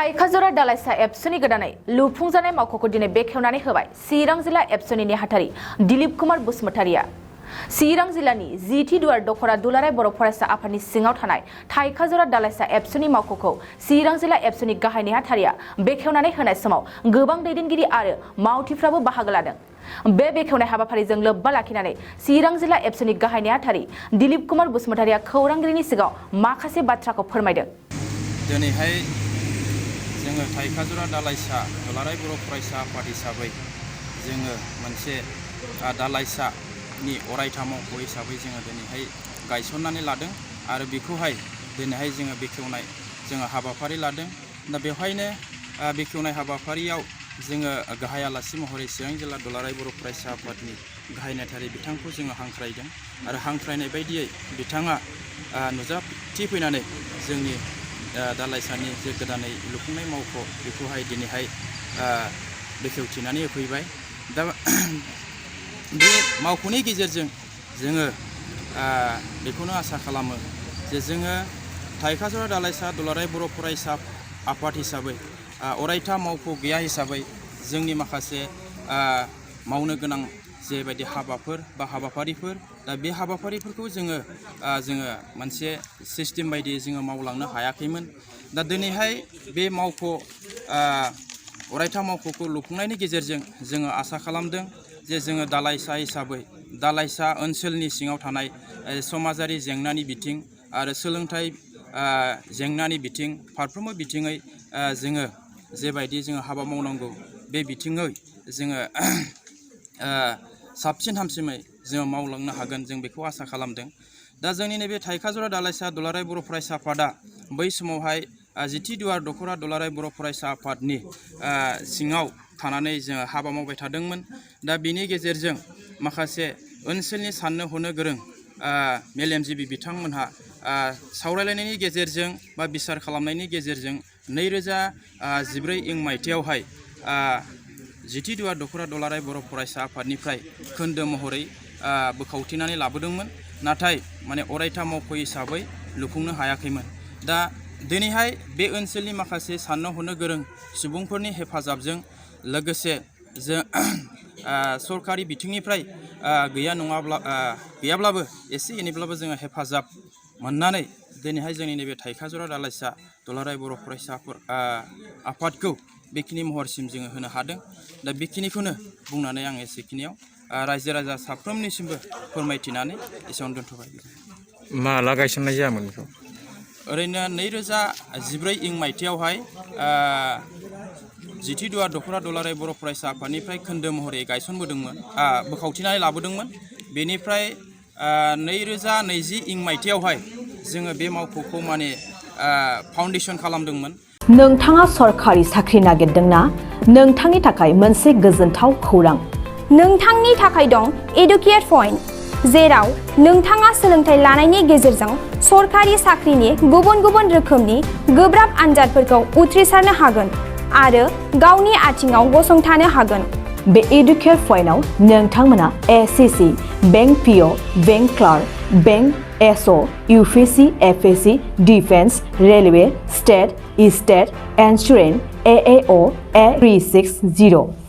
थाइखाजरा दालाइसा एबसुनि गोदानै लुफुंजानाय मावख'खौ दिनै बेखेवनानै होबाय चिरां जिल्ला एबसुनि नेहाथारि दिलीप कुमार बसुमतारिया। चिरां जिल्लानि जिथि दुवार दखरा दुलाराय बर' फरायसा आफादनि सिङाव थानाय थाइखाजरा दालाइसा एबसुनि मावख'खौ चिरां जिल्ला एबसुनि गाहाय नेहाथारिया बेखेवनानै होनाय समाव गोबां दैदेनगिरि आरो मावथिफ्राबो बाहागो लादों। बे बेखेवनाय हाबाफारिजों लोब्बा लाखिनानै चिरां जिल्ला एबसुनि गाहाय नेहाथारि दिलीप कुमार बसुमतारिया खौरांगिरिनि सिगाङाव माखासे बाथ्राखौ फोरमायदों। दिनैहाय जोङो थाइखाजरा दालाइसा दुलाराय बर' फरायसा आफाद हिसाबै जोङो मोनसे दालाइसानि अरायथा मावख' हिसाबै जोङो दिनैहाय गायसननानै लादों आरो बेखौहाय दिनैहाय जोङो बेखेवनाय जोङो हाबाफारि लादों। दा बेवहायनो बेखेवनाय हाबाफारियाव जोङो गाहाय आलासि महरै चिरां जिल्ला दुलाराय बर' फरायसा आफादनि गाहाय नेहाथारि बिथांखौ जोङो हांख्रायदों आरो हांख्रायनाय बायदियै बिथाङा नुजाथिफैनानै जोंनि दालाइसानि जे गोदानै लुफुंनाय मावख' बेखौहाय दिनैहाय बेखेवथिनानै होफैबाय। दा बे मावख'नि गेजेरजों जोङो बेखौनो आसा खालामो जे जोङो थाइखाजरा दालाइसा दुलाराय बर' फरायसा आफाद हिसाबै अरायथा मावख' गैया हिसाबै जोंनि माखासे मावनो गोनां जेबायदि हाबाफोर बा हाबाफारिफोर दा बे हाबाफारिफोरखौ जोङो मोनसे सिस्टेम बायदियै जोङो मावलांनो हायाखैमोन। दा दिनैहाय बे मावख' अरायथा मावख'खौ लुफुंनायनि गेजेरजों जोङो आसा खालामदों जे जोङो दालाइसा हिसाबै दालाइसा ओनसोलनि सिङाव थानाय समाजारि जेंनानि बिथिं आरो सोलोंथाइ जेंनानि बिथिं फारफ्रोमबो बिथिङै जोङो जेबायदि जोङो हाबा मावनांगौ बे बिथिङै जोङो साबसिन हामसिनै जोङो मावलांनो हागोन जों बेखौ आसा खालामदों। दा जोंनि नैबे थाइखाजरा दालाइसा दुलाराय बर' फरायसा आफादा बै समावहाय जिथि दुवार दखरा दुलाराय बर' फरायसा आफादनि सिङाव थानानै जोङो हाबा मावबाय थादोंमोन। दा बिनि गेजेरजों माखासे ओनसोलनि साननो हनो गोरों मेलेमजिबि बिथांमोनहा सावरायलायनायनि गेजेरजों बा बिसार खालामनायनि गेजेरजों 2014 मायथाइयावहाय जिथि दुवार दखरा दुलाराय बर' फरायसा आफादनिफ्राय खोन्दो महरै बोखावथिनानै लाबोदोंमोन, नाथाय माने अरायथा मावख' हिसाबै लुफुंनो हायाखैमोन। दा दिनैहाय बे ओनसोलनि माखासे साननो हनो गोरों सुबुंफोरनि हेफाजाबजों लोगोसे जों सरकारि बिथिंनिफ्राय गैयाब्लाबो एसे एनैब्लाबो जोङो हेफाजाब मोननानै दिनैहाय जोंनि नैबे थाइखाजरा दालाइसा दुलाराय बर' फरायसा आफादखौ बेखिनि महरसिम जोङो होनो हादों। दा बेखिनिखौनो बुंनानै आं एसेखिनियाव रायजो राजा साफ्रोमनिसिमबो फोरमायथिनानै एसेयावनो दोनथ'बाय। माला गायसननाय जायामोन बेखौ? ओरैनो 2014 मायथाइयावहाय जिथि दुवार दखरा दुलाराय बर' फरायसा आफादनिफ्राय खोन्दो महरै गायसनबोदोंमोन, बोखावथिनानै लाबोदोंमोन। बेनिफ्राय 2020 मायथाइयावहाय जोङो बे मावख'खौ माने फाउन्डेसन खालामदोंमोन। नोंथाङा सरकारि साख्रि नागिरदोंना? नोंथांनि थाखाय मोनसे गोजोनथाव खौरां। नोंथांनि थाखाय दं एडुकेट पइन्ट, जेराव नोंथाङा सोलोंथाइ लानायनि गेजेरजों सरकारि साख्रिनि गुबुन गुबुन रोखोमनि गोब्राब आनजादफोरखौ उथ्रिसारनो हागोन आरो गावनि आथिङाव गसंथानो हागोन। बे एडुकेट पइन्टआव नोंथांमोना SSC, bank PO, bank clerk, bank SO, UPSC, FSC, defence, railway, state, insurance, AAO, A360